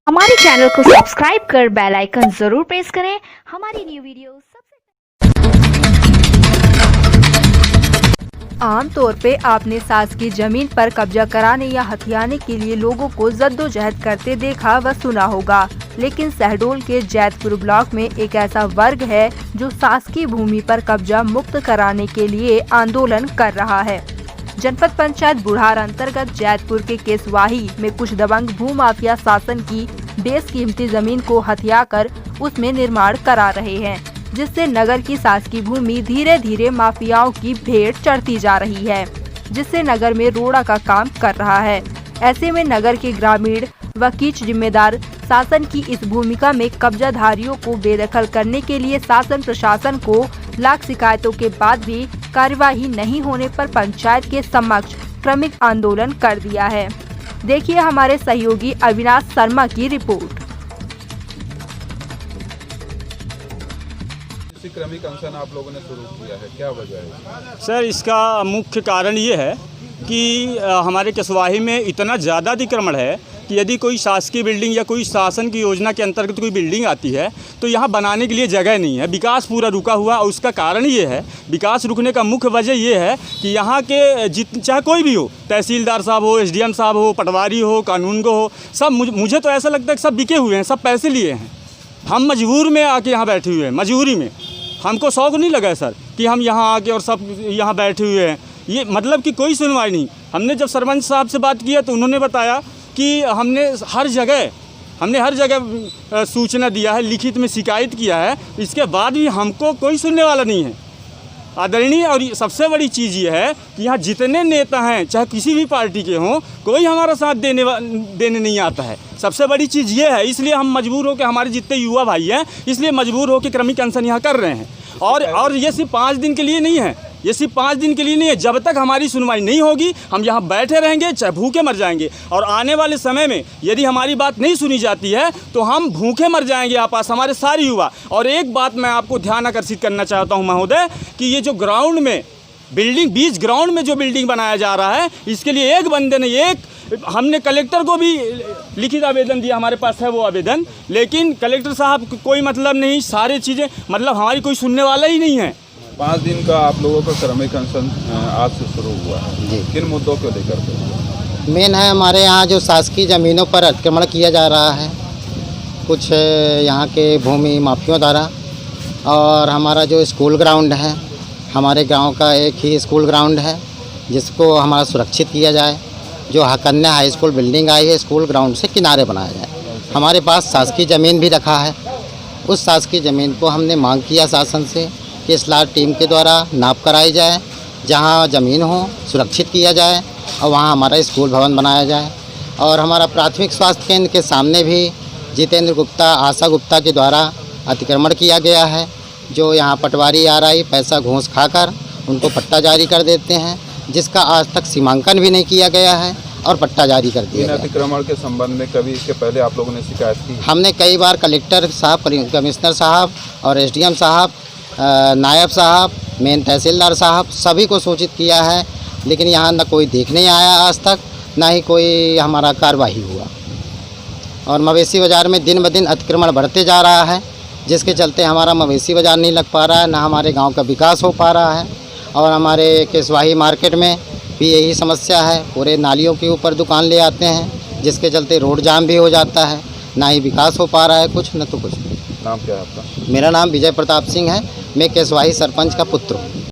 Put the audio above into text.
हमारे चैनल को सब्सक्राइब कर बेल आइकन जरूर प्रेस करें हमारी न्यू वीडियो सबसे। आमतौर पे आपने शासकीय जमीन पर कब्जा कराने या हथियाने के लिए लोगों को जद्दोजहद करते देखा व सुना होगा, लेकिन शहडोल के जैतपुर ब्लॉक में एक ऐसा वर्ग है जो शासकीय भूमि पर कब्जा मुक्त कराने के लिए आंदोलन कर रहा है। जनपद पंचायत बुढ़ार अंतर्गत जैतपुर के केसवाही में कुछ दबंग भूमाफिया शासन की बेशकीमती जमीन को हथियाकर उसमें निर्माण करा रहे हैं, जिससे नगर की शासकीय भूमि धीरे धीरे माफियाओं की भेंट चढ़ती जा रही है, जिससे नगर में रोड़ा का काम कर रहा है। ऐसे में नगर के ग्रामीण व कीच जिम्मेदार शासन की इस भूमिका में कब्जाधारियों को बेदखल करने के लिए शासन प्रशासन को लाख शिकायतों के बाद भी कार्यवाही नहीं होने पर पंचायत के समक्ष क्रमिक आंदोलन कर दिया है। देखिए हमारे सहयोगी अविनाश शर्मा की रिपोर्ट। क्रमिक अनशन आप लोगों ने शुरू किया है, क्या वजह है? सर, इसका मुख्य कारण ये है कि हमारे केसवाही में इतना ज़्यादा अतिक्रमण है कि यदि कोई शासकीय बिल्डिंग या कोई शासन की योजना के अंतर्गत कोई बिल्डिंग आती है तो यहाँ बनाने के लिए जगह नहीं है। विकास पूरा रुका हुआ, और उसका कारण ये है, विकास रुकने का मुख्य वजह ये है कि यहाँ के चाहे कोई भी हो, तहसीलदार साहब हो, एसडीएम साहब हो, पटवारी हो, कानून को हो, सब मुझे तो ऐसा लगता है कि सब बिके हुए हैं, सब पैसे लिए हैं। हम मजबूर में आके यहाँ बैठे हुए हैं, मजबूरी में। हमको शौक़ नहीं लगा है सर कि हम यहाँ आके और सब यहाँ बैठे हुए हैं, ये मतलब कि कोई सुनवाई नहीं। हमने जब सरपंच साहब से बात किया तो उन्होंने बताया कि हमने हर जगह सूचना दिया है, लिखित में शिकायत किया है, इसके बाद भी हमको कोई सुनने वाला नहीं है आदरणीय। और सबसे बड़ी चीज़ ये है कि यहाँ जितने नेता हैं, चाहे किसी भी पार्टी के हों, कोई हमारा साथ देने नहीं आता है। सबसे बड़ी चीज़ ये है, इसलिए हम मजबूर होकर, हमारे जितने युवा भाई हैं, इसलिए मजबूर होकर क्रमिक अनशन यहाँ कर रहे हैं। और ये सिर्फ 5 दिन के लिए नहीं है, ये सिर्फ 5 दिन के लिए नहीं है। जब तक हमारी सुनवाई नहीं होगी हम यहाँ बैठे रहेंगे, चाहे भूखे मर जाएंगे। और आने वाले समय में यदि हमारी बात नहीं सुनी जाती है तो हम भूखे मर जाएंगे आपस, हमारे सारे युवा। और एक बात मैं आपको ध्यान आकर्षित करना चाहता हूँ महोदय, कि ये जो ग्राउंड में बिल्डिंग, बीच ग्राउंड में जो बिल्डिंग बनाया जा रहा है, इसके लिए एक बंदे ने हमने कलेक्टर को भी लिखित आवेदन दिया, हमारे पास है वो आवेदन, लेकिन कलेक्टर साहब कोई मतलब नहीं, सारी चीज़ें मतलब हमारी कोई सुनने वाला ही नहीं है। 5 दिन का आप लोगों का क्रमिक अनशन आज से शुरू हुआ है जी। किन मुद्दों को लेकर के? मेन है हमारे यहाँ जो शासकीय ज़मीनों पर अतिक्रमण किया जा रहा है कुछ यहाँ के भूमि माफियों द्वारा, और हमारा जो स्कूल ग्राउंड है, हमारे गांव का एक ही स्कूल ग्राउंड है जिसको हमारा सुरक्षित किया जाए। जो कन्या हाई स्कूल बिल्डिंग आई है, स्कूल ग्राउंड से किनारे बनाया जाए। हमारे पास शासकीय ज़मीन भी रखा है, उस शासकीय ज़मीन को हमने मांग किया शासन से कि स्लॉट टीम के द्वारा नाप कराई जाए, जहां ज़मीन हो सुरक्षित किया जाए और वहां हमारा स्कूल भवन बनाया जाए। और हमारा प्राथमिक स्वास्थ्य केंद्र के सामने भी जितेंद्र गुप्ता, आशा गुप्ता के द्वारा अतिक्रमण किया गया है, जो यहां पटवारी आरआई पैसा घूस खाकर उनको पट्टा जारी कर देते हैं, जिसका आज तक सीमांकन भी नहीं किया गया है और पट्टा जारी कर दिया गया। अतिक्रमण के संबंध में कभी इसके पहले आप लोगों ने शिकायत की? हमने कई बार कलेक्टर साहब, कमिश्नर साहब और एसडीएम साहब, नायब साहब, मेन तहसीलदार साहब, सभी को सूचित किया है, लेकिन यहाँ न कोई देखने आया आज तक, ना ही कोई हमारा कार्रवाई हुआ। और मवेशी बाज़ार में दिन ब दिन अतिक्रमण बढ़ते जा रहा है, जिसके चलते हमारा मवेशी बाज़ार नहीं लग पा रहा है, ना हमारे गांव का विकास हो पा रहा है। और हमारे केसवाही मार्केट में भी यही समस्या है, पूरे नालियों के ऊपर दुकान ले आते हैं, जिसके चलते रोड जाम भी हो जाता है, ना ही विकास हो पा रहा है कुछ, न तो कुछ। नाम क्या है आपका? मेरा नाम विजय प्रताप सिंह है, मैं केसवाही सरपंच का पुत्र हूँ।